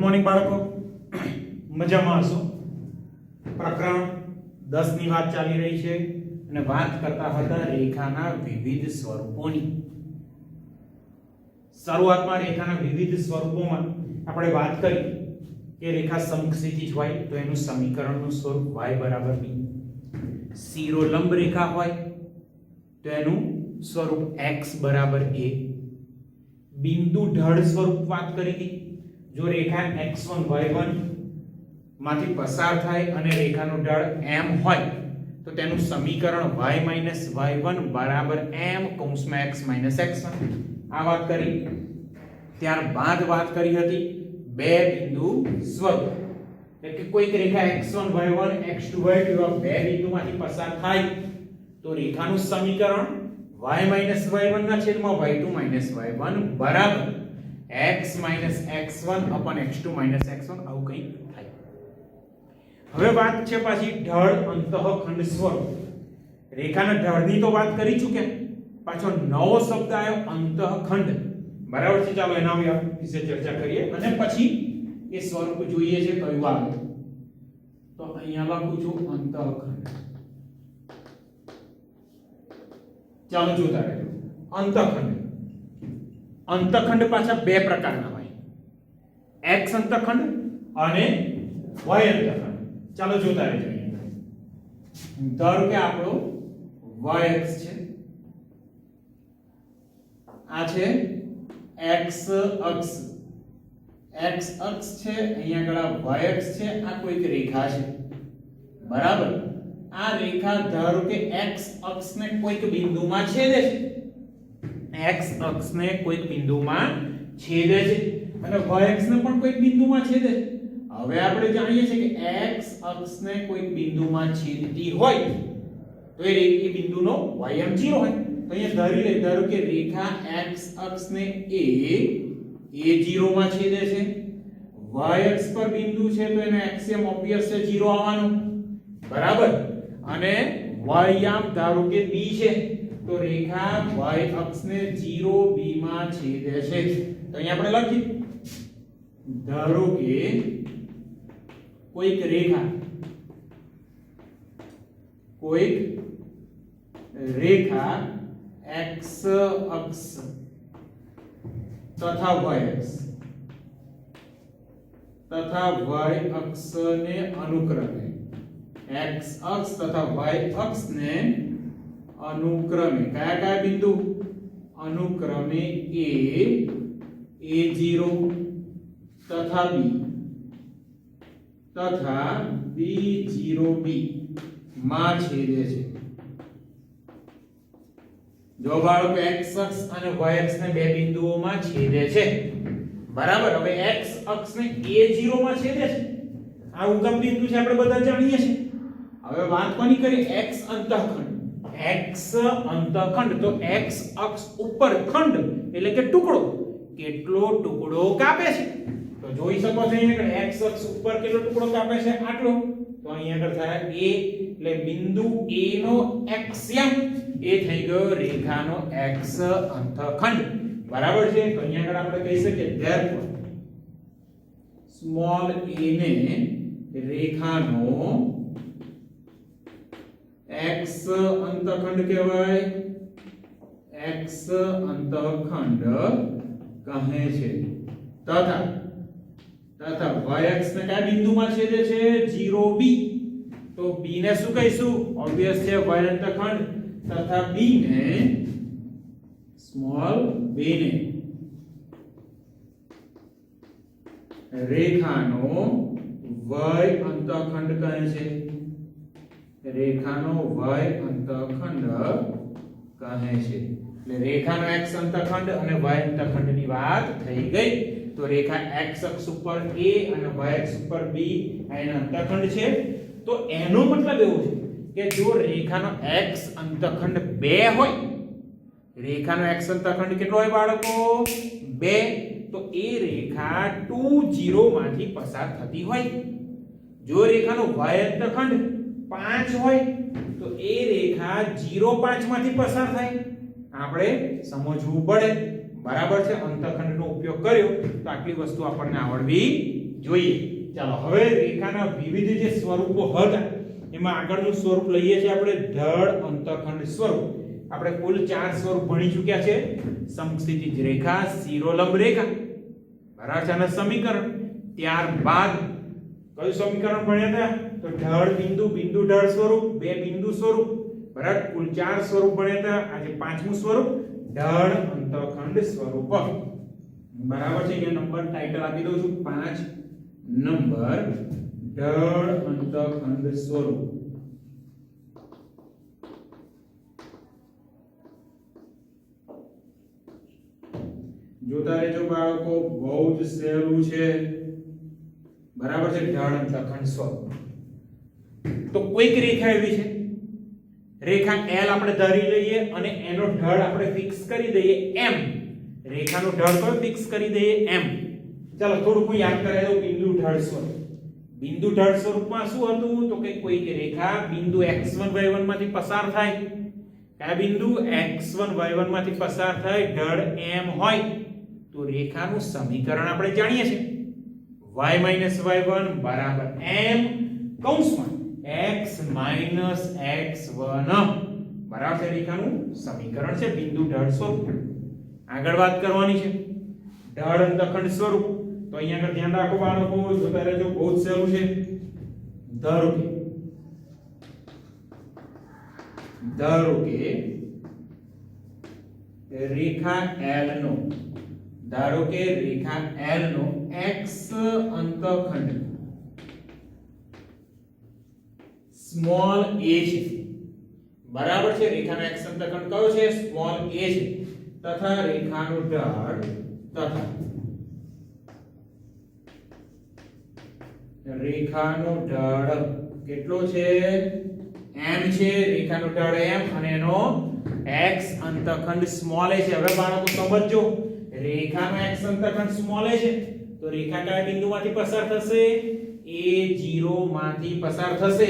Morning બાળકો, મજામાં હશો? પ્રકરણ 10 ની વાત ચાલી રહી છે અને વાત કરતા હતા રેખાના વિવિધ સ્વરૂપોની. શરૂઆતમાં રેખાના વિવિધ સ્વરૂપોમાં આપણે વાત કરી કે રેખા સમક્ષિતિજ હોય તો એનું સમીકરણનું સ્વરૂપ y બરાબર b. શિરોલંબ રેખા હોય તો એનું સ્વરૂપ x બરાબર a. બિંદુ ઢળ સ્વરૂપ વાત કરી હતી. જો રેખા x1 y1 માંથી પસાર થાય અને રેખાનું ઢળ m હોય તો તેનું સમીકરણ y y1 બરાબર m કૌંસમાં x x1. આ વાત કરી. ત્યારબાદ વાત કરી હતી બે બિંદુ સ્વરૂપ, એટલે કે કોઈક રેખા x1 y1 x2 y2 એવા બે બિંદુમાંથી પસાર થાય તો રેખાનું સમીકરણ y y1 ના છેદમાં y2 y1 બરાબર x x1 x2 x1 આવું કંઈક થાય. હવે વાત છે પાછી ઢળ અંતઃખંડ સ્વરૂપ. રેખાના ઢળની તો વાત કરી ચૂક્યા, પાછો નવો શબ્દ આવ્યો અંતઃખંડ. બરાબર છે, ચાલો એના વિશે ચર્ચા કરીએ અને પછી એ સ્વરૂપ જોઈએ છે કયું આવે. તો અહીંયા લખું છું અંતઃખંડ. ચાલો જોતા રહેજો. અંતઃખંડ પાછા બે પ્રકારના હોય, x અંતઃખંડ અને y અંતઃખંડ. ચાલો જોતા રહેજો. ધારો કે આપણો y અક્ષ છે, આ છે x અક્ષ. x અક્ષ છે, અહીંયા આગળ y અક્ષ છે, આ કોઈક રેખા છે. બરાબર. આ રેખા ધારો કે x અક્ષને કોઈક બિંદુમાં છેદે છે. x અક્ષને કોઈક બિંદુમાં છેદે છે અને y અક્ષને પણ કોઈક બિંદુમાં છેદે છે. હવે આપણે જાણીએ છીએ કે x અક્ષને કોઈક બિંદુમાં છેદતી હોય તો એ બિંદુનો y0 હોય. તો અહીંયા ધારો કે રેખા x અક્ષને a0 માં છેદે છે, y અક્ષ પર બિંદુ છે તો એનો એક્સિયમ ઓબ્વિયસ છે 0 આવવાનું. બરાબર. અને y યામ ધારો કે b છે તો રેખા y અક્ષને 0 b માં છેદે છે. તો અહીંયા આપણે લખીએ ધારો કે કોઈક રેખા x અક્ષ તથા y અક્ષને અનુક્રમે x અક્ષ તથા y અક્ષને અનુક્રમે કયા બિંદુ અનુક્રમે a0 તથા b તથા b0b માં છેદે છે. જો બાળકો x અક્ષ અને y અક્ષને બે બિંદુઓમાં છેદે છે. બરાબર. હવે x અક્ષને a0 માં છેદે છે, આ ઉગમ બિંદુ છે, આપણે બધા જાણીએ છીએ. હવે વાત કોની કરી? x અંતઃખંડ. x અંતઃખંડ તો x અક્ષ ઉપર ખંડ એટલે કે ટુકડો. કેટલો ટુકડો કાપે છે? તો જોઈ શકો છો અહીંયા x અક્ષ ઉપર કેટલો ટુકડો કાપે છે? આટલો. તો અહીંયા આગળ થાય a, એટલે બિંદુ a નો એક્સિયમ એ થઈ ગયો રેખાનો x અંતઃખંડ. બરાબર છે. તો અહીંયા આગળ આપણે કહી શકીએ therefore સ્મોલ a ને રેખાનો x અંતઃખંડ કહેવાય. x અંતઃખંડ કહે છે. તથા y અક્ષને કયા બિંદુમાં છેદે છે? 0b. તો b ને શું કહીશું? ઓબ્વિયસ છે y અંતઃખંડ. તથા b ને સ્મોલ b ને રેખાનો y અંતઃખંડ કહે છે. રેખાનો y અંતઃખંડ કહે છે. એટલે રેખાનો x અંતઃખંડ અને y અંતઃખંડની વાત થઈ ગઈ. તો રેખા x અક્ષ ઉપર a અને y અક્ષ ઉપર b એનો અંતઃખંડ છે. તો એનો મતલબ એવો છે કે જો રેખાનો x અંતઃખંડ 2 હોય, રેખાનો x અંતઃખંડ કેટલો હોય બાળકો? 2. તો એ રેખા 2 0 માંથી પસાર થતી હોય. જો રેખાનો y અંતઃખંડ 5 હોય તો એ રેખા 0 5 માંથી પસાર થાય. આપણે સમજવું પડે. બરાબર છે. અંતઃખંડનો ઉપયોગ કર્યો તો આટલી વસ્તુ આપણને આવડવી જોઈએ. ચાલો હવે રેખાના વિવિધ જે સ્વરૂપો હતા એમાં આગળનું સ્વરૂપ લઈએ છીએ આપણે ઢળ અંતખંડ સ્વરૂપ. આપણે કુલ 4 સ્વરૂપ ભણી ચૂક્યા છે. સમક્ષિતિજ રેખા, શિરોલંબ રેખા, બરાબર છે, અને સમીકરણ. ત્યારબાદ કયું સમીકરણ ભણ્યા હતા? તો ઢળ બિંદુ, બિંદુ ઢળ સ્વરૂપ, બે બિંદુ સ્વરૂપ, બરાબર. કુલ 4 સ્વરૂપ ભણ્યા હતા. આજે પાંચમું સ્વરૂપ ઢળ અંતખંડ સ્વરૂપ. બરાબર છે. અહીંયા નંબર ટાઇટલ આપી દઉં છું. 5 નંબર ઢળ અંતખંડ સ્વરૂપ. જોતા રહેજો બાળકો, બહુ જ સહેલું છે. બરાબર છે. ઢળ અંતખંડ સ્વરૂપ. તો કોઈક રેખા એવી છે, રેખા L આપણે ધારી લઈએ અને એનો ઢળ આપણે ફિક્સ કરી દઈએ m. રેખાનો ઢળ પર ફિક્સ કરી દઈએ m. ચાલો થોડું યાદ કરાવી દઉં. બિંદુ ઢળ સ્વરૂપ. બિંદુ ઢળ સ્વરૂપમાં શું હતું? તો કે કોઈક રેખા બિંદુ x1 y1 માંથી પસાર થાય. કયા બિંદુ? x1 y1 માંથી પસાર થાય, ઢળ m હોય તો રેખાનું સમીકરણ આપણે જાણીએ છીએ. y - y1 બરાબર m કૌંસમાં x - x1 બરાબર છે. રેખાનું સમીકરણ છે બિંદુ ઢળ સ્વરૂપ. આગળ વાત કરવાની છે ઢળ અંતખંડ સ્વરૂપ. તો અહીંયા આગળ ધ્યાન રાખો બાળકો, જોતા રહેજો, બહુ જ સહેલું છે. ધારો કે રેખા L નો x અંતખંડ સ્મોલ a છે. બરાબર છે. રેખાનો x અંતખંડ કયો છે? સ્મોલ a છે. તથા રેખાનો ઢળ કેટલો છે? m છે. રેખાનો ઢળ m અને એનો x અંતખંડ સ્મોલ a છે. હવે બાળકો સમજો, રેખાનો x અંતખંડ સ્મોલ a છે તો રેખા કયા બિંદુમાંથી પસાર થશે? a0 માંથી પસાર થશે.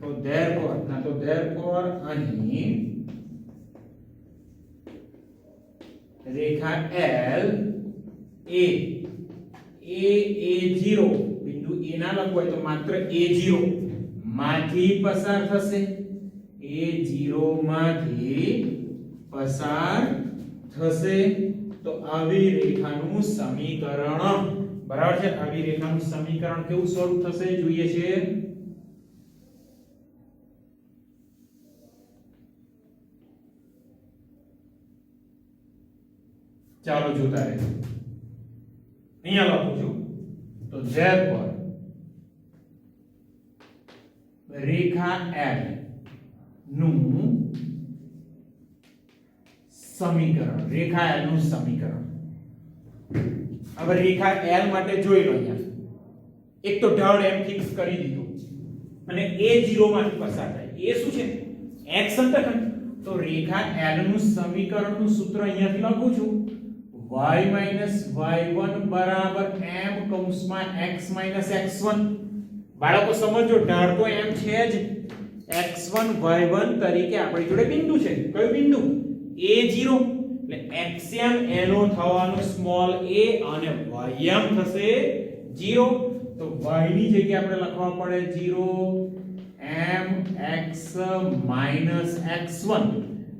તો therefore અહીં રેખા L a0 બિંદુ a ના લખવું હોય તો માત્ર a0 માંથી પસાર થશે. a0 માંથી પસાર થશે. તો આવી રેખાનું સમીકરણ, બરાબર છે. આવી રેખાનું સમીકરણ કેવું સ્વરૂપ થશે જોઈએ છે. ચાલો જોતા રહેજો. અહીંયા લખું છું. તો therefore રેખા L નું સમીકરણ, હવે રેખા L માટે જોઈ લો. અહીંયા એક તો ઢળ m ફિક્સ કરી દીધું અને a0 માંથી પસાર થાય. એ શું છે? x અંતખંડ. તો રેખા L નું સમીકરણનું સૂત્ર અહીંયાથી લખું છું. y - y1 બરાબર m કૌંસમાં x - x1. બાળકો સમજો, ઢળ તો m છે જ. x1 y1 તરીકે આપણી જોડે બિંદુ છે. કયું બિંદુ? a0. એટલે xm એનો થવાનો સ્મોલ a અને ym થશે 0. તો y ની જગ્યાએ આપણે લખવા પડે 0 m x - x1.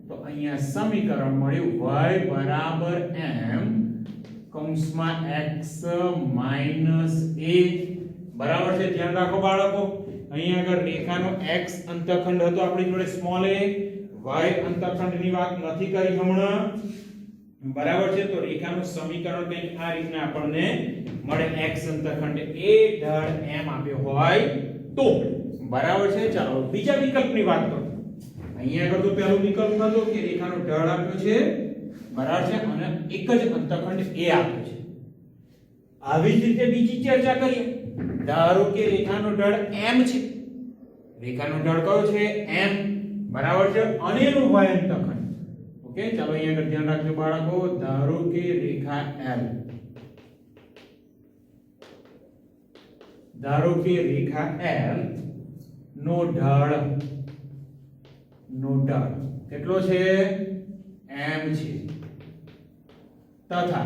તો અહીંયા સમીકરણ મળ્યું y બરાબર m કૌંસમાં x - a. બરાબર છે. ધ્યાન રાખો બાળકો, અહીંયા આગળ રેખાનો x અંતખંડ હતો આપણી જોડે સ્મોલ a, y અંતખંડની વાત નથી કરી હમણાં. બરાબર છે. તો રેખાનું સમીકરણ કંઈક આ રીતના આપણને મળે. x અંતખંડ a ઢળ m આપ્યો હોય તો. બરાબર છે. ચાલો બીજા વિકલ્પની વાત કરો. અહીંયા આગળ તો પહેલો વિકલ્પ હતો કે રેખાનો ઢળ આપ્યો છે, બરાબર છે, અને એક જ અંતખંડ a આપ્યો છે. આવી જ રીતે બીજી ચર્ચા કરીએ. ધારો કે રેખાનો ઢળ m છે. રેખાનો ઢળ કયો છે? m. બરાબર છે. અને એનું y અંતખંડ. ઓકે, ચાલો અહીંયા આગળ ધ્યાન રાખજો બાળકો. ધારો કે રેખા L, નો ઢળ કેટલો છે? m છે. તથા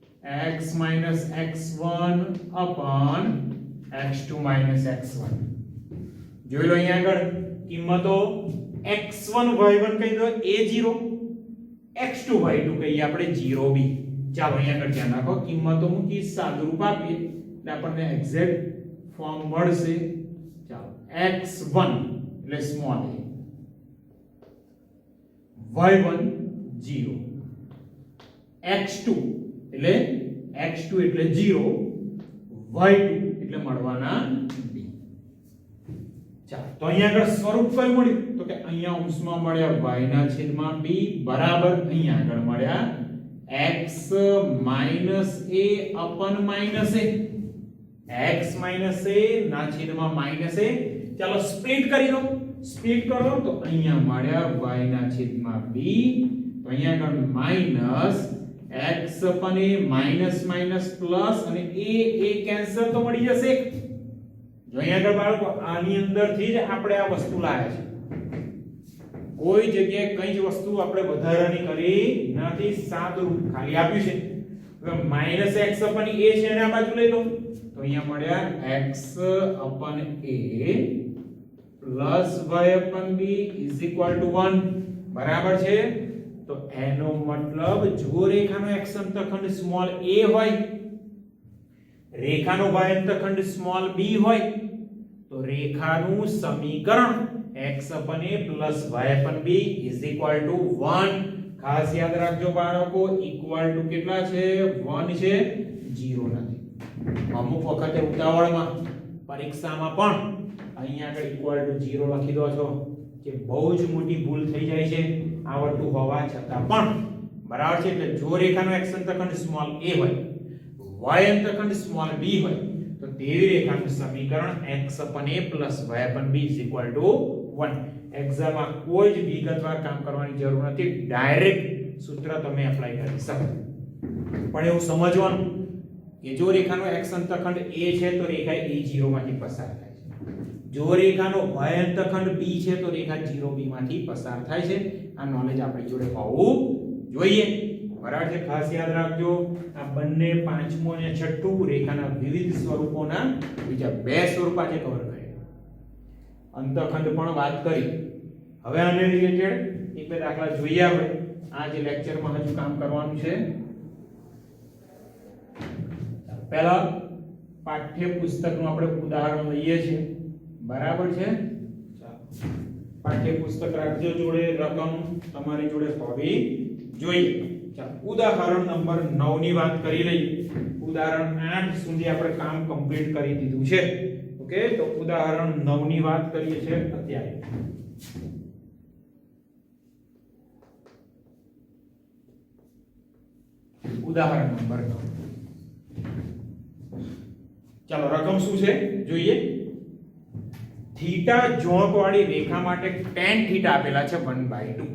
x minus x1 upon x2 minus x1 જોઈ લો અહીંયા આગળ કિંમતો x1 y1 કહી દો a0 x2 y2 કહીએ આપણે 0b ચાલો અહીંયા આગળ ધ્યાન રાખો કિંમતો મૂકી સાદુરૂપ આપીએ એટલે આપણને એક્ઝેક્ટ ફોર્મ મળશે ચાલો x1 એટલે સ્મોલ a y1 0 x2 એટલે 0 y2 એટલે મળવાના b ચાલો તો અહીંયા આગળ સ્વરૂપ કયું મળ્યું તો કે અહીંયા અંશમાં મળ્યા y ના છેદમાં b બરાબર અહીંયા આગળ મળ્યા x minus a upon minus a x minus a ના છેદમાં minus a ચાલો સ્પ્લિટ કરી દો સ્પ્લિટ કરો તો અહીંયા મળ્યા y ના છેદમાં b તો અહીંયા આગળ minus x upon a minus minus plus અને a કેન્સલ તો મળી જશે જો અહીંયા આગળ બાળકો આની અંદરથી જ આપણે આ વસ્તુ લાવ્યા છે કોઈ જગ્યાએ કઈ જ વસ્તુ આપણે વધારાની કરી નથી સાદુરૂપ ખાલી આપ્યું છે હવે માઈનસ x upon a છે અને આ બાજુ લઈ લો તો અહીંયા મળ્યા x upon a plus y upon b is equal to 1 બરાબર છે તો એનો મતલબ જો રેખાનો x અંતખંડ સ્મોલ a હોય રેખાનો y અંતખંડ સ્મોલ b હોય તો રેખાનું સમીકરણ x upon a plus y upon b is equal to 1 ખાસ યાદ રાખજો બાળકો ઇક્વલ ટુ કેટલા છે 1 છે 0 નથી અમુક વખતે ઉતાવળમાં પરીક્ષામાં પણ અહીંયા આગળ ઇક્વલ ટુ 0 લખી દો છો કે બહુ જ મોટી ભૂલ થઈ જાય છે આવડતું હોવા છતાં પણ બરાબર છે એટલે જો રેખાનો x અંતખંડ સ્મોલ a હોય y અંતખંડ સ્મોલ b હોય તો તેવી રેખાનું સમીકરણ x upon a plus y upon b is equal to 1 એક્ઝામમાં કોઈ જ વિગતવાર કામ કરવાની જરૂર નથી ડાયરેક્ટ સૂત્ર તમે એપ્લાય કરી શકો પણ એવું સમજવાનું કે જો રેખાનો x અંતખંડ a છે તો રેખા a0 માંથી પસાર થાય છે જો રેખાનો y અંતખંડ b છે તો રેખા 0b માંથી પસાર થાય છે આ નોલેજ આપણી જોડે હોવું જોઈએ બરાબર છે ખાસ યાદ રાખજો આ બંને પાંચમું અને છઠ્ઠું રેખાના વિવિધ સ્વરૂપોના બીજા બે સ્વરૂપ આજે કવર કર્યા અંતખંડ પણ વાત કરી હવે આને રિલેટેડ એક બે દાખલા જોઈએ આપણે આ જે લેક્ચરમાં હજુ કામ કરવાનું છે પહેલા પાઠ્ય પુસ્તકનું આપણે ઉદાહરણ લઈએ છીએ બરાબર છે પાઠ્ય પુસ્તક રાખજો જોડે રકમ તમારી જોડે હોવી જોઈએ ચાલો ઉદાહરણ નંબર 9 ની વાત કરી લઈએ ઉદાહરણ 8 સુધી આપણે કામ કમ્પ્લીટ કરી દીધું છે ઓકે તો ઉદાહરણ 9 ની વાત કરીએ છીએ અત્યારે ઉદાહરણ નંબર 9 ચાલો રકમ શું છે જોઈએ થીટા જોંકવાળી રેખા માટે tan થીટા આપેલા છે 1/2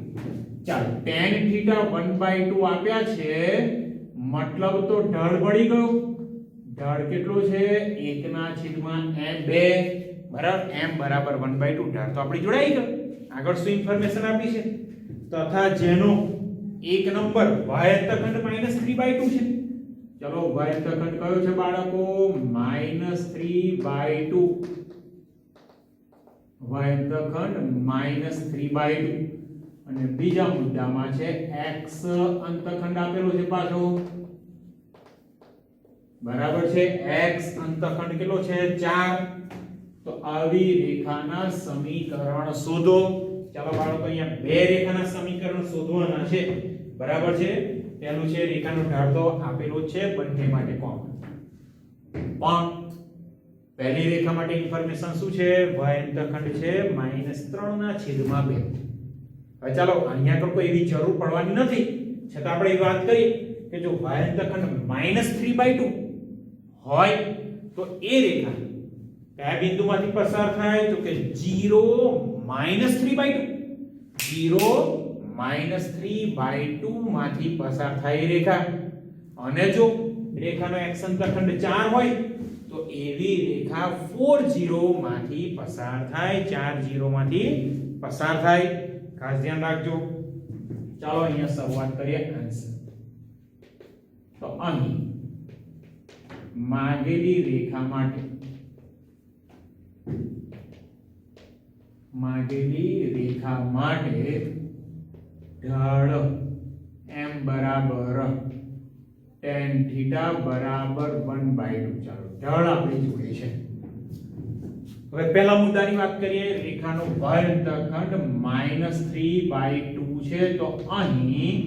ચાલો tan થીટા 1/2 આપ્યા છે મતલબ તો ઢાળ મળી ગયો ઢાળ કેટલો છે 1/m2 બરાબર m બરાબર 1/2 ઢાળ તો આપણી જોડાઈ ગયો આગળ શું ઇન્ફોર્મેશન આપી છે તથા જેનો એક નંબર y અંતખંડ -3/2 છે ચલો y અંતખંડ કયો છે બાળકો -3/2 y અંતખંડ -3/2 અને બીજા મુદ્દામાં છે x અંતખંડ આપેલો છે પાછો બરાબર છે x અંતખંડ કેટલો છે 4 તો આવી રેખાના સમીકરણ શોધો ચાલો બાળકો અહીંયા બે રેખાના સમીકરણ શોધવાના છે બરાબર છે પહેલું છે રેખાનો ઢાળ તો આપેલો છે બંને માટે કોમન પણ પહેલી રેખા માટે ઇન્ફોર્મેશન શું છે y અંતખંડ છે -3/2 હવે ચાલો અહીંયા તો કોઈ એવી જરૂર પડવાની નથી છતાં આપણે એ વાત કરીએ કે જો y અંતખંડ -3/2 હોય તો એ રેખા કયા બિંદુમાંથી પસાર થાય તો કે 0 -3/2 0 -3/2 માંથી પસાર થાય એ રેખા અને જો રેખાનો x અંતખંડ 4 હોય તો એવી રેખા 40 માંથી પસાર થાય 40 માંથી પસાર થાય ખાસ ધ્યાન રાખજો ચાલો અહીંયા શરૂઆત કરીએ આન્સર તો અહીં માગેલી રેખા માટે ઢાળ m બરાબર tan થીટા બરાબર 1/2. ચાલો ઢાળ આપણી જોડે છે. હવે પહેલા મુદ્દાની વાત કરીએ. રેખાનો y અંતખંડ -3/2 છે, તો અહીં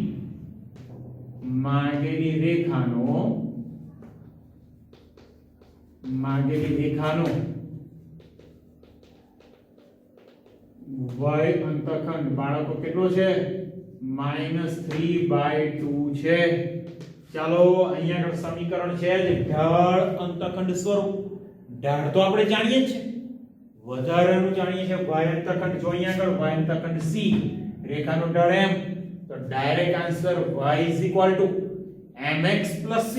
માગેલી રેખાનો y અંતખંડ બાળકો કેટલો છે? -3/2 છે. ચાલો અહીંયા આગળ સમીકરણ છે જ ઢાળ અંતખંડ સ્વરૂપ. ઢાળ તો આપણે જાણીએ જ છે, વધારાનું જાણીએ છે y અંતખંડ. જો અહીંયા આગળ y અંતખંડ c, રેખાનો ઢાળ m, તો direct answer y mx c.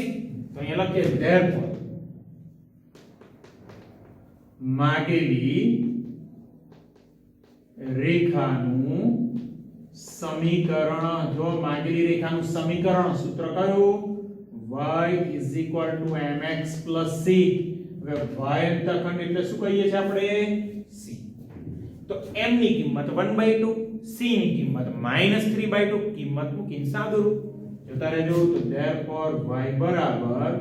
તો અહીંયા લખીએ therefore માગેલી રેખાનું સમીકરણ. જો માગેલી રેખાનું સમીકરણ સૂત્ર કયું? y mx c. હવે y અંતખંડ એટલે શું કહીએ છીએ આપણે? c. તો m ની કિંમત 1/2, c ની કિંમત -3/2, કિંમત મૂકીને સાદુરૂપ જોતા રહેજો. તો therefore y બરાબર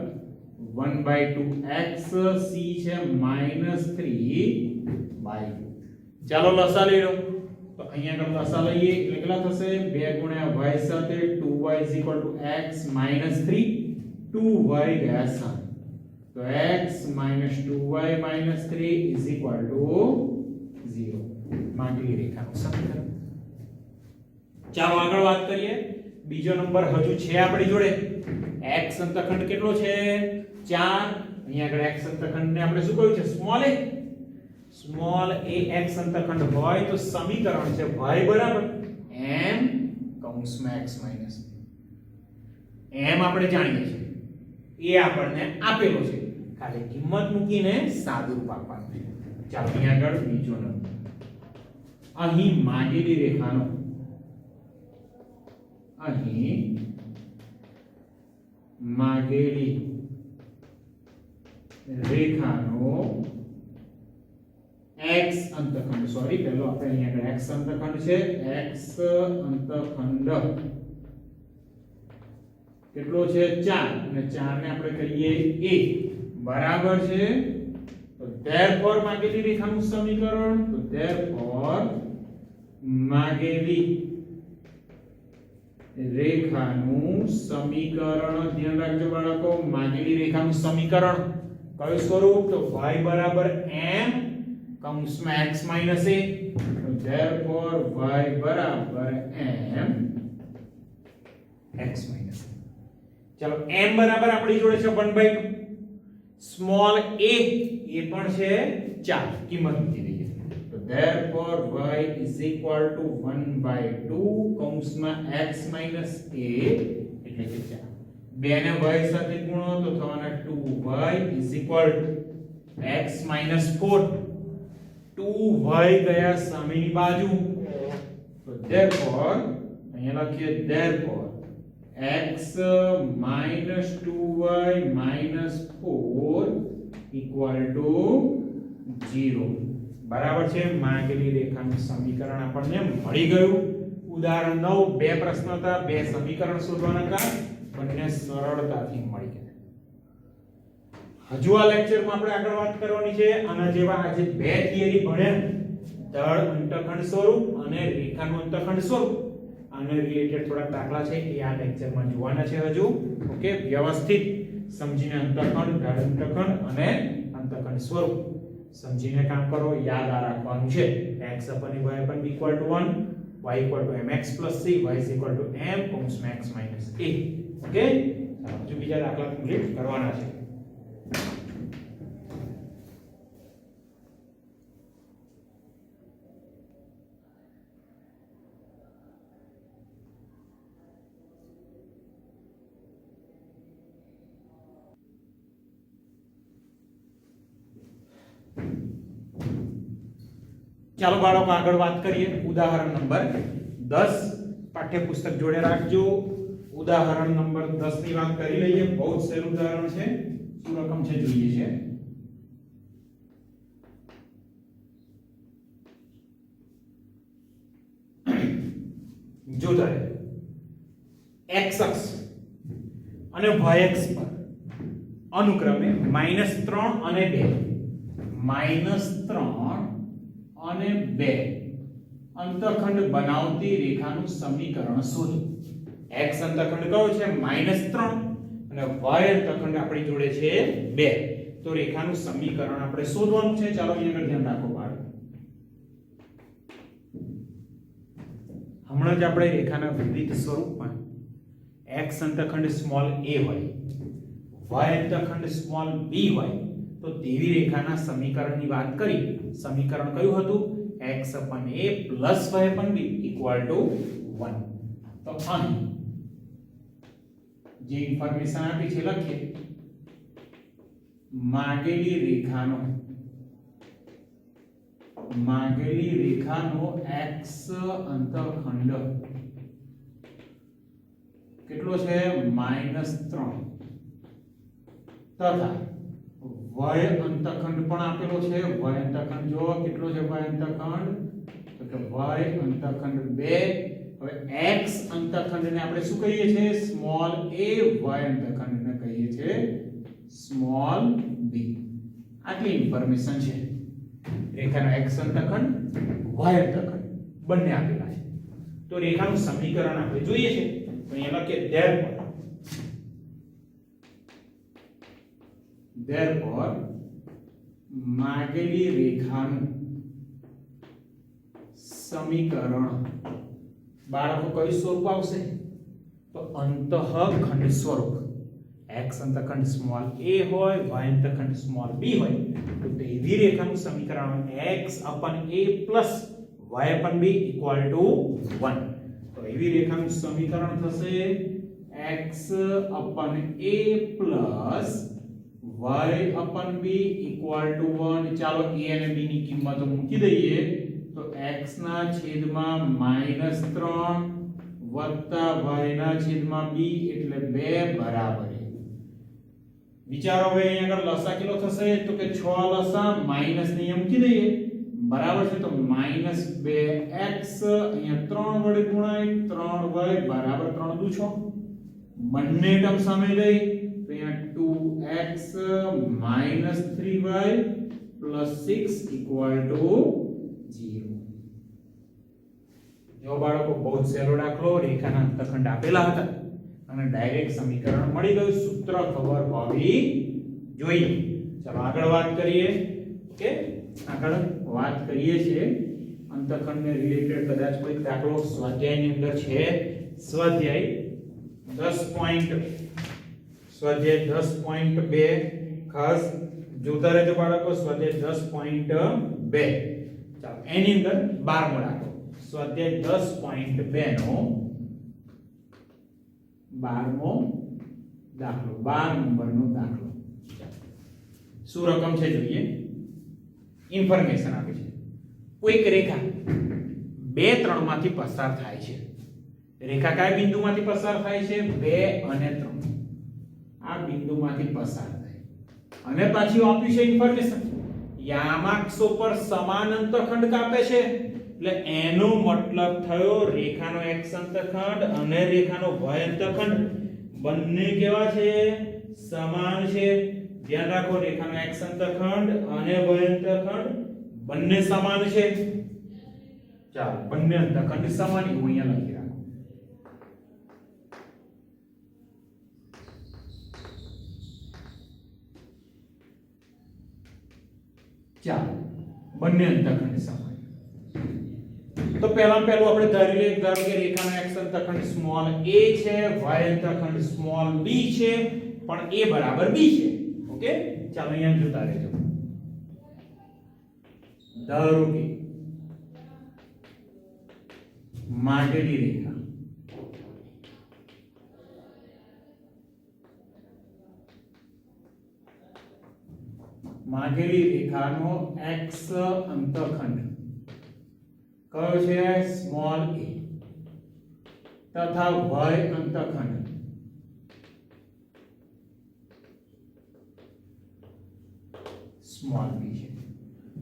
1/2x, c છે -3/2. ચાલો લસા લઈ લો. તો અહીંયા આગળ લસા લઈએ એટલે કેટલા થશે? 2 * y સાથે 2y x - 3, 2y ગયા સામે, તો x - 2y - 3 0. માંગેલી રેખાનું સમીકરણ. ચાલો આગળ વાત કરીએ. બીજો નંબર હજુ છે આપણી જોડે. x અંતખંડ કેટલો છે? 4. અહીંયા આગળ x અંતખંડને આપણે શું કહ્યું છે? સ્મોલ a x અંતખંડ હોય તો સમીકરણ છે y બરાબર m કૌંસમાં x માઈનસ m આપણે જાણીએ છીએ, એ આપણને આપેલો છે, ખાલી કિંમત મૂકીને સાદુરૂપ આપવાનું છે. ચાલો અહીંયા આગળ બીજો નંબર. અહીં માગેલી રેખાનો x અંતખંડ, સોરી પહેલો આપણે અહીંયા આગળ x અંતખંડ છે, x અંતખંડ કેટલો છે? 4. અને 4 ને આપણે કહીએ a બરાબર છે. તો therefore માગેલી રેખાનું સમીકરણ, તો therefore માગેલી રેખાનું સમીકરણ, ધ્યાન રાખજો બાળકો, માગેલી રેખાનું સમીકરણ કયું સ્વરૂપ? તો y બરાબર m કૌંસમાં x માઈનસ a. તો therefore y બરાબર m x માઈનસ a. ચલો m બરાબર આપણી જોડે છે 1/2, સ્મોલ a એ પણ છે 4, કિંમત મૂકી દઈએ. તો therefore y = 1/2 કૌંસમાં x માઈનસ a એટલે કે 4. બે ને y સાથે ગુણો તો થવાના 2y = x માઈનસ 4. 2y ગયા સામેની બાજુ, તો therefore અહીંયા લખીએ therefore x minus 2y minus 4 equal to 0. બરાબર છે. માંગેલી રેખાનું સમીકરણ આપણને મળી ગયું. ઉદાહરણ 9, બે પ્રશ્ન હતા, બે સમીકરણ શોધવાના હતા, બંને સરળતાથી મળી ગયા. હજુ આ લેક્ચરમાં આપણે આગળ વાત કરવાની છે આના જેવા આજે બે થિયરી ભણ્યા, ઢાળ અંતખંડ સ્વરૂપ અને રેખાનું અંતખંડ સ્વરૂપ. આને રિલેટેડ થોડા દાખલા છે એ આ લેક્ચરમાં જોવાના છે હજુ. ઓકે, વ્યવસ્થિત સમજીને અંતખંડ, ઢાળ અંતખંડ અને અંતખંડ સ્વરૂપ સમજીને કામ કરો. યાદ આ રાખવાનું છે x / y = 1, y = mx + c, y = m કૌંસમાં x - a. ઓકે, હજુ બીજા દાખલા કમ્પ્લીટ કરવાના છે. ચાલો બાળકો આગળ વાત કરીએ. ઉદાહરણ નંબર 10 પાઠ્યપુસ્તક જોડે રાખજો. ઉદાહરણ નંબર 10 ની વાત કરી લઈએ. બહુ જ સહેલું ઉદાહરણ છે. શું રકમ છે જોઈએ છે. જો તારે x અક્ષ અને y અક્ષ પર અનુક્રમે -3 અને 2 -3 અને 2 અંતખંડ બનાવતી રેખાનું સમીકરણ શોધો. x અંતખંડ કયો છે -3 અને y અંતખંડ આપણી જોડે છે 2. તો રેખાનું સમીકરણ આપણે શોધવાનું છે. ચાલો અહીંયા ધ્યાન રાખો બાળકો. હમણાં જ આપણે રેખાના વિવિધ સ્વરૂપમાં x અંતખંડ સ્મોલ a હોય, y અંતખંડ સ્મોલ b હોય તો તેવી રેખાના સમીકરણની વાત કરી. સમીકરણ કયું હતું? x upon a plus y upon b equal to 1. તો અહીં જે ઇન્ફોર્મેશન આપી છે લખીએ. માગેલી રેખાનો x અંતખંડ કેટલો છે? -3 તથા y અંતખંડ પણ આપેલો છે. y અંતખંડ જો કેટલો છે? y અંતખંડ તો કે y અંતખંડ 2. હવે x અંતખંડને આપણે શું કહીએ છીએ? Small a. y અંતખંડને કહીએ છીએ સ્મોલ b. આટલી ઇન્ફોર્મેશન છે. રેખાનો x અંતખંડ y અંતખંડ બંને આપેલા છે. તો રેખાનું સમીકરણ આપણે જોઈએ છે. તો અહીંયા લખીએ therefore માગેલી રેખાનું સમીકરણ બાળકો કયું સ્વરૂપ આવશે? તો અંતઃખંડ સ્વરૂપ. x અંતખંડ સ્મોલ a હોય, y અંતખંડ સ્મોલ b હોય તો તેવી રેખાનું સમીકરણ x upon a plus y upon b equal to 1. તો એવી રેખાનું સમીકરણ થશે x upon a plus y upon b equal to 1. ચાલો a અને b ની કિંમતો મૂકી દઈએ તો x ના છેદમાં -3 વત્તા y ના છેદમાં b એટલે 2 બરાબર. વિચારો હવે અહીંયા આગળ લસા કેટલો થશે? તો કે 6 લસા માઈનસ ને મૂકી દઈએ બરાબર છે. તો -2x અહીંયા 3 વડે ગુણાય 3y બરાબર 3 દુ 6. બંને ટર્મ સામે લઈ તો અહીંયા 2x -3y + 6 equal to 0. જો બાળકો બહુ જ સહેલો દાખલો. રેખાના અંતખંડ આપેલા હતા અને ડાયરેક્ટ સમીકરણ મળી ગયું. સૂત્ર ખબર હોવી જોઈએ. ચાલો આગળ વાત કરીએ. ઓકે, આગળ વાત કરીએ છીએ અંતખંડને રિલેટેડ કદાચ કોઈ દાખલો સ્વાધ્યાયની અંદર છે. સ્વાધ્યાય 10.2 ખાસ જોતા રહેજો બાળકો. સ્વાધ્યાય 10.2 ચાલો એની અંદર 12મો દાખલો. સ્વાધ્યાય 10.2 નો 12મો દાખલો, 12 નંબરનો દાખલો. શું રકમ છે જોઈએ. ઇન્ફોર્મેશન આપી છે. કોઈક રેખા 2, 3 માંથી પસાર થાય છે. રેખા કયા બિંદુમાંથી પસાર થાય છે? 2 અને 3. આ બિંદુમાંથી પસાર થાય અને પાછી આપ્યું છે ઇન્ફોર્મેશન યામાક્ષો પર સમાન અંતખંડ કાપે છે. એટલે એનો મતલબ થયો રેખાનો x અંતખંડ અને રેખાનો y અંતખંડ બંને કેવા છે? સમાન છે. ધ્યાન રાખો, રેખાનો x અંતખંડ અને y અંતખંડ બંને સમાન છે. ચાલો બંને અંતખંડ સમાન હું અહીંયા લખી રાખો. ચાલો બંને અંતખંડ સમાન. તો પહેલું આપણે ધારી લઈએ. ધારો કે રેખાનો x અંતખંડ સ્મોલ a છે, y અંતખંડ સ્મોલ b છે, પણ a બરાબર b છે. ઓકે, ચાલો અહીંયા જોતા રહેજો. ધારો કે માગેલી રેખાનો x અંતખંડ કયો છે? સ્મોલ a તથા y અંતખંડ સ્મોલ b છે.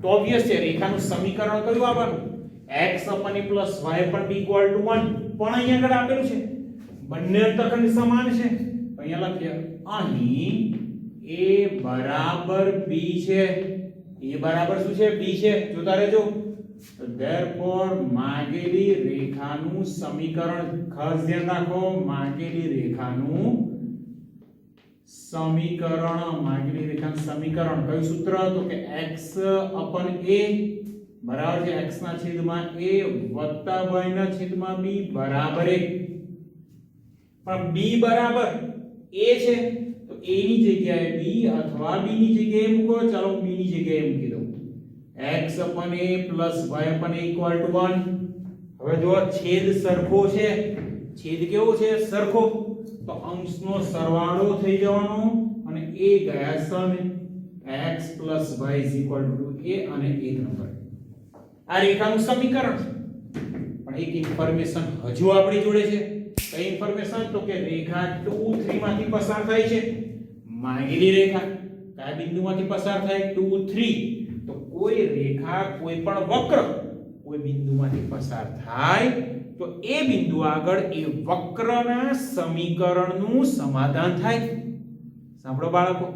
તો ઓબ્વિયસ છે રેખાનું સમીકરણ કયું આવવાનું x + y + b = 1 પણ અહીંયા આગળ આપેલું છે બંને અંતખંડ સમાન છે તો અહીંયા લખીએ અહીં a = b છે. a બરાબર શું છે b છે જોતા રહેજો. તો therefore માગેલી રેખાનું સમીકરણ ખાસ ધ્યાન રાખો માગેલી રેખાનું સમીકરણ કયું સૂત્ર તો કે x / a બરાબર છે x ના છેદમાં a વત્તા y ના છેદમાં b બરાબર 1. પણ b બરાબર a છે તો a ની જગ્યાએ b અથવા b ની જગ્યાએ મૂકો. ચાલો b ની જગ્યાએ મૂકી દઉં x / a + y / a = 1. હવે જો છેદ સરખો છે છેદ કેવો છે સરખો તો અંશનો સરવાળો થઈ જવાનો અને a ગયા સામે x + y = a અને 1 નંબર. આ રેખાનું સમીકરણ છે પણ એક ઇન્ફોર્મેશન હજુ આપણી જોડે છે. કઈ ઇન્ફોર્મેશન તો કે રેખા 2 3 માંથી પસાર થાય છે. માંગેલી રેખા કયા બિંદુમાંથી પસાર થાય 2 3 તો કોઈ રેખા કોઈ પણ વક્ર કોઈ બિંદુમાંથી પસાર થાય તો એ બિંદુ આગળ એ વક્રના સમીકરણનું સમાધાન થાય. સાંભળો બાળકો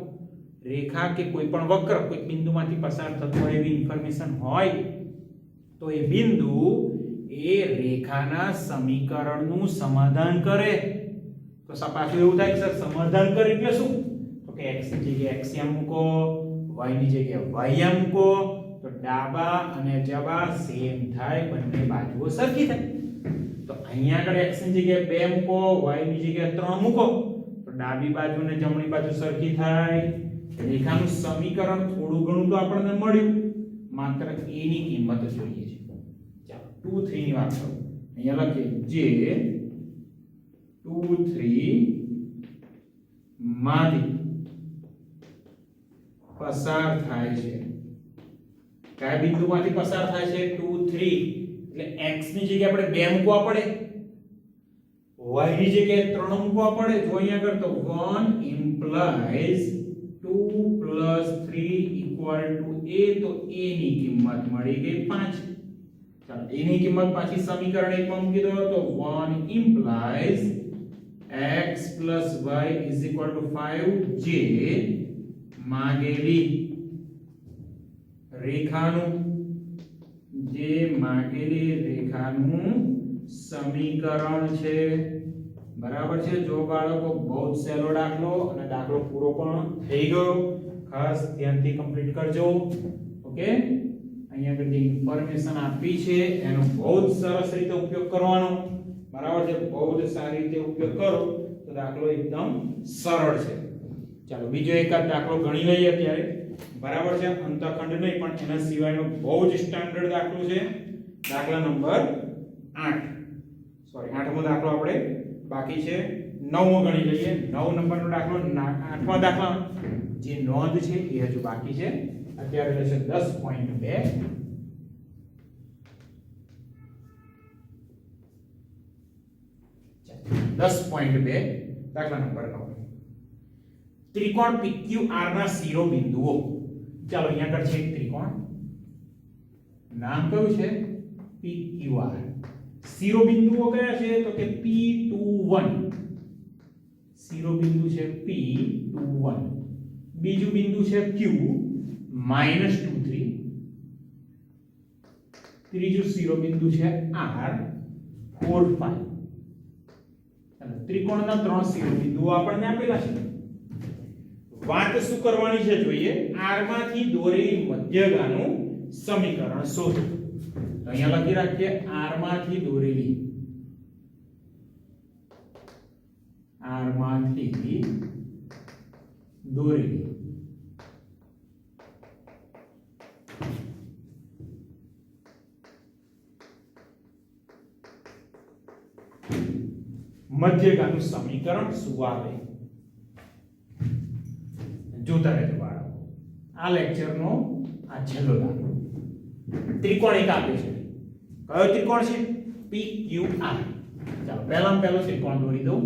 રેખા કે કોઈ પણ વક્ર કોઈ બિંદુમાંથી પસાર થતો હોય એવી ઇન્ફોર્મેશન હોય તો એ બિંદુ એ રેખાના સમીકરણનું સમાધાન કરે. તો પાછું એવું થાય કે સર સમાધાન કરે એટલે શું તો કે x ની જગ્યાએ x એમ મૂકો y ની જગ્યાએ y એમ મૂકો તો ડાબા અને જબા સેમ થાય બંને બાજુઓ સરખી થાય. તો અહીંયા આગળ x ની જગ્યાએ 2 મૂકો y ની જગ્યાએ 3 મૂકો તો ડાબી બાજુ અને જમણી બાજુ સરખી થાય. રેખાનું સમીકરણ થોડું ઘણું તો આપણને મળ્યું માત્ર a ની કિંમત જોઈએ છે. ચાલો 2 3 ની વાત કરું અહીંયા લખીએ જે 2 3 માંથી પસાર થાય છે. કયા બિંદુમાંથી પસાર થાય છે 2 3 એટલે x ની જગ્યાએ આપણે 2 મૂકવા પડે y ની જગ્યાએ 3 મૂકવા પડે. જો અહીંયા આગળ તો 1 implies 2 + 3 = a તો a ની કિંમત મળી ગઈ 5. ચાલો a ની કિંમત પાછી સમીકરણ 1 માં મૂકી દો તો 1 implies x + y = 5 જે માગેલી રેખાનું સમીકરણ છે. બરાબર છે. જો બાળકો બહુ સહેલો દાખલો અને દાખલો પૂરો પણ થઈ ગયો. ખાસ ધ્યાનથી કમ્પ્લીટ કરજો. ઓકે અહીંયા આગળ જે ઇન્ફોર્મેશન આપી છે એનો બહુ જ સરસ રીતે ઉપયોગ કરવાનો. બરાબર છે. બહુ જ સારી રીતે ઉપયોગ કરો તો દાખલો એકદમ સરળ છે. ચાલો બીજો એકાદ દાખલો ગણી લઈએ અત્યારે. બરાબર છે. અંતખંડ નહીં પણ એના સિવાયનો બહુ જ સ્ટાન્ડર્ડ દાખલો છે. દાખલા નંબર 8 સોરી 8મો દાખલો આપણે બાકી છે. 9મો ગણી લઈએ. 9 નંબરનો દાખલો 8મા દાખલા જે નોંધ છે એ હજુ બાકી છે. અત્યારે રહેશે 10.2 10.2 દાખલા નંબર 9 ત્રિકોણ PQR ના શિરોબિંદુઓ. ચાલો અહીંયા આગળ છે એક ત્રિકોણ નામ કયું છે PQR. શિરોબિંદુઓ કયા છે તો કે P21 શિરોબિંદુ છે P21 બીજું બિંદુ છે Q -23 ત્રીજું શિરોબિંદુ છે R 4 5. ચાલો ત્રિકોણના ત્રણ શિરોબિંદુઓ આપણને આપેલા છે. વાત શું કરવાની છે જોઈએ R માંથી દોરેલી મધ્યગાનું સમીકરણ શોધો. તો અહીંયા લખી રાખીએ R માંથી દોરેલી મધ્યગાનું સમીકરણ શું આવે જોતા રહેજો બાળકો. આ લેક્ચરનો આ છેલ્લો દાખલો. ત્રિકોણ એક આપે છે. કયો ત્રિકોણ છે PQR. ચાલો પહેલામાં પહેલો ત્રિકોણ દોરી દઉં.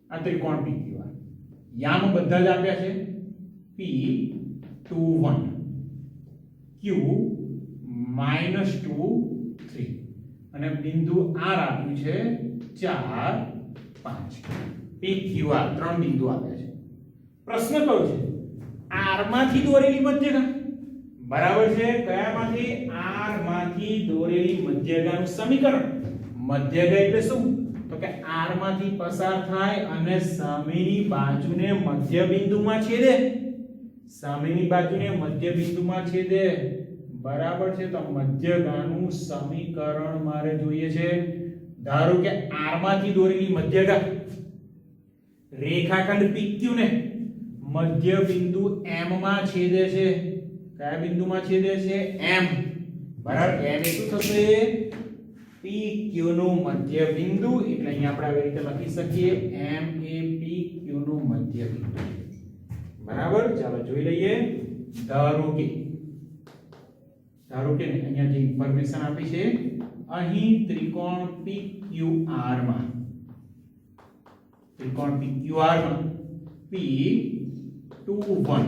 આ ત્રિકોણ PQR યામ બધા જ આપ્યા છે P21 Q -2 3 અને બિંદુ R આપ્યું છે 4 5 PQR ત્રણ બિંદુ આપ્યા છે. પ્રશ્ન કયો છે? R માંથી દોરેલી મધ્યગા. બરાબર છે. કયામાંથી? R માંથી દોરેલી મધ્યગાનું સમીકરણ. મધ્યગા એટલે શું? તો કે R માંથી પસાર થાય અને સામેની બાજુને મધ્ય બિંદુમાં છેદે. સામેની બાજુને મધ્ય બિંદુમાં છેદે. બરાબર છે. તો મધ્યગાનું સમીકરણ મારે જોઈએ છે. ધારો કે R માંથી દોરેલી મધ્યગા રેખાખંડ PQ ને મધ્ય બિંદુ M માં છેદે છે. કયા બિંદુમાં છેદે છે? M. બરાબર. M એ શું થશે? PQ નું મધ્ય બિંદુ. એટલે અહીંયા આપણે આવી રીતે લખી શકીએ M એ PQ નું મધ્ય બિંદુ. બરાબર. ચાલો જોઈ લઈએ. ધારો કે અહીંયા જે ઇન્ફોર્મેશન આપી છે, અહીં ત્રિકોણ PQR માં P21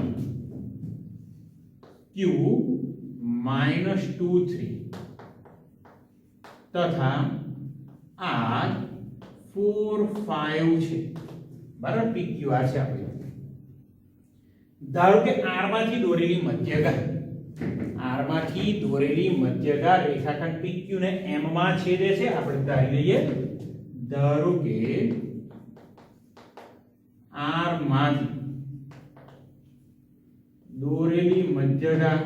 Q -2 3 તથા R 4 5 છે. બરાબર. PQR છે આપણે. ધારો કે R માંથી દોરેલી મધ્યગા રેખાખંડ PQ ને M માં છેદે છે. આપણે ધારી લઈએ. ધારો કે R માંથી દોરેલી મધ્યગા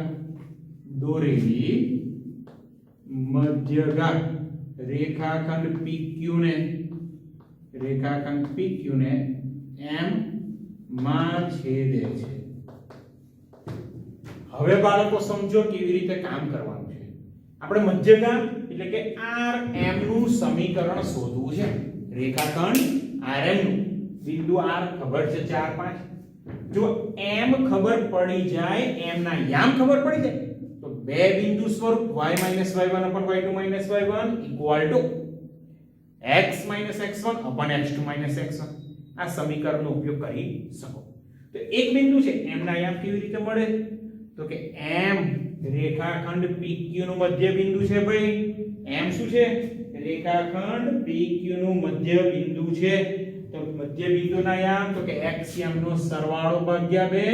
રેખાખંડ PQ ને M માં છેદે છે. હવે બાળકો સમજો કેવી રીતે કામ કરવાનું છે. આપણે મધ્યગા એટલે કે RM નું સમીકરણ શોધવું છે. રેખાખંડ RM નું બિંદુ R ખબર છે 4 5. જો M ખબર પડી જાય, M ના યામ ખબર પડી જાય તો બે બિંદુ સ્વરૂપ y - y1 y2 - y1 x - x1 x2 - x1 આ સમીકરણનો ઉપયોગ કરી શકો. તો એક બિંદુ છે, M ના યામ કેવી રીતે મળે? તો કે M રેખાખંડ PQ નું મધ્ય બિંદુ છે ભાઈ. M શું છે? રેખાખંડ PQ નું મધ્ય બિંદુ છે. તો મધ્ય બિંદુના યામ તો કે x યામ નો સરવાળો ભાગ્યા 2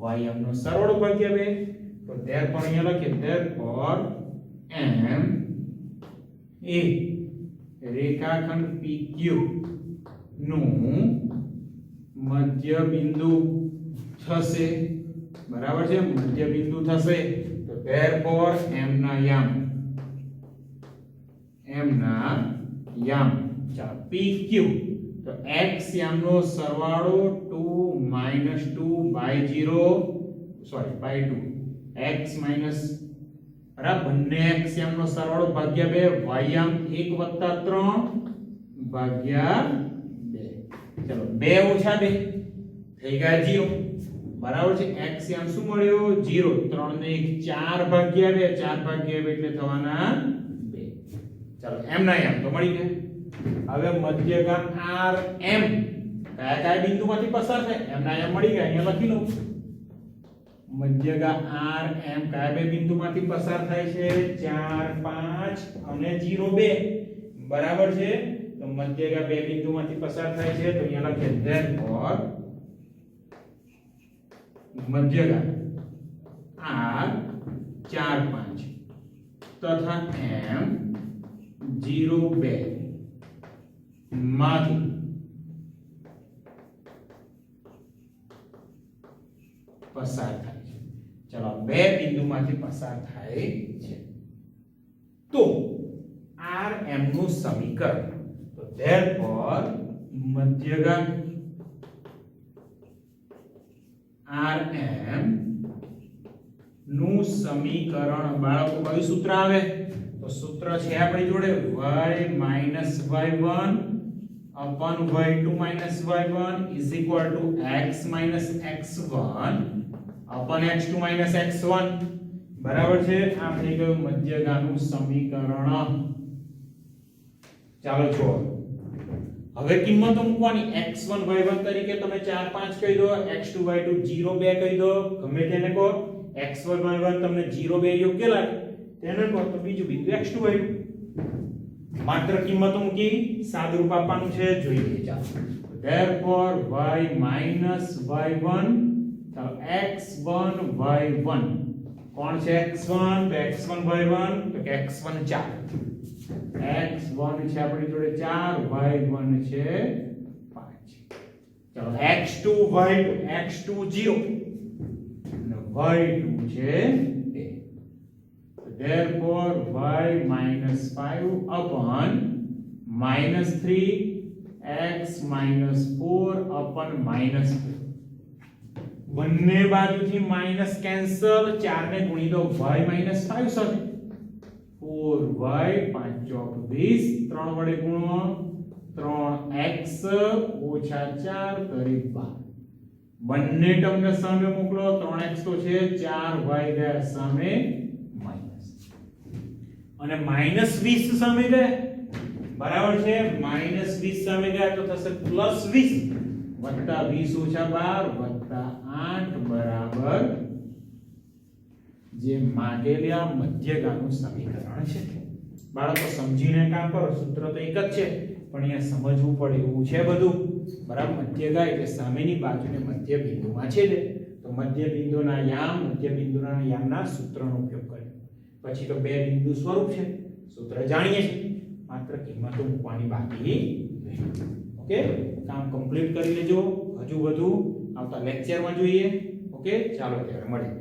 y યામ નો સરવાળો ભાગ્યા 2. તો therefore અહીંયા લખીએ therefore M એ રેખાખંડ PQ નું મધ્ય બિંદુ થશે. બરાબર છે. મધ્ય બિંદુ થશે. તો therefore M ના યામ ચાલો PQ તો x યામનો સરવાળો 2 - 2 by 2 x minus બરાબર બંને x યામનો સરવાળો ભાગ્યા 2 y યામ 1 + 3 ભાગ્યા 2. ચલો 2 ઓછા 2 થઈ ગયા 0. બરાબર છે. x યામ શું મળ્યો? 0. 3 ને 1 4 ભાગ્યા 2 એટલે થવાના 2. ચલો m ના યામ તો મળી ગયા. હવે મધ્યગા RM કયા બિંદુમાંથી પસાર થાય? M ના યામ મળી ગયા. અહીંયા લખી લઉં. મધ્યગા RM કયા બે બિંદુમાંથી પસાર થાય છે? 4 5 અને 0 2. બરાબર છે. તો મધ્યગા બે બિંદુમાંથી પસાર થાય છે. તો અહીંયા લખીએ therefore મધ્યગા R 4 5 તથા M 0 2 માંથી પસાર થાય છે. ચલો બે બિંદુમાંથી પસાર થાય છે. તો RM નું સમીકરણ તો therefore મધ્યગા RM નું સમીકરણ બાળકો કયું સૂત્ર આવે? તો સૂત્ર છે આપણી જોડે y - y1 upon y2 - y1 is equal to x - x1 upon x2 - x1. બરાબર છે. આ થઈ ગયું મધ્યગાનું સમીકરણ. ચાલો જુઓ. હવે કિંમતો મૂકવાની x1 y1 તરીકે તમે 4 5 કહી દો, x2 y2 0 2 કહી દો, ગમે તેને કહો. x1 y1 તમને 0 2 યોગ્ય લાગે તેને કહો તો બીજું બિંદુ x2 y2. માત્ર કિંમતો મૂકી સાદુરૂપ આપવાનું છે, જોઈએ ચાલો. therefore y minus y1 તો x1 y1 કોણ છે x1 તો x1 y1 તો કે x1 4 x1 છે આપણી જોડે 4 y1 છે 5. ચાલો x2 y2 x2 0 અને y2 છે 2. therefore y minus 5 upon minus 3 x minus 4 upon minus 4. બંને બાજુથી માઈનસ કેન્સલ, 4 ને ગુણી દો y minus 5 સાથે 4y 5 ચોક 20, 3 વડે ગુણો 3x ઓછા 4 કરી 12. બંને ટર્મને સામે મોકલો, 3x તો છે 4y ગયા સામે માઈનસ અને માઈનસ 20 સામે ગયા બરાબર છે. માઈનસ 20 સામે ગયા તો થશે પ્લસ 20 વત્તા 20 ઓછા 12 વત્તા 8 બરાબર જે માંગેલા મધ્યગાનું સમીકરણ છે. બાળકો સમજીને કામ કરો, સૂત્ર તો એક જ છે પણ અહીંયા સમજવું પડે એવું છે બધું બરાબર. મધ્યગા એટલે સામેની બાજુને મધ્ય બિંદુમાં છેદે તો મધ્ય બિંદુના યામના સૂત્રનો ઉપયોગ કર્યો. પછી તો બે બિંદુ સ્વરૂપ છે, સૂત્ર જાણીએ છીએ, માત્ર કિંમતો મૂકવાની બાકી રહી. ઓકે, કામ કમ્પ્લીટ કરી લેજો. હજુ બધું આવતા લેક્ચરમાં જોઈએ. ઓકે, ચાલો ત્યારે મળીએ.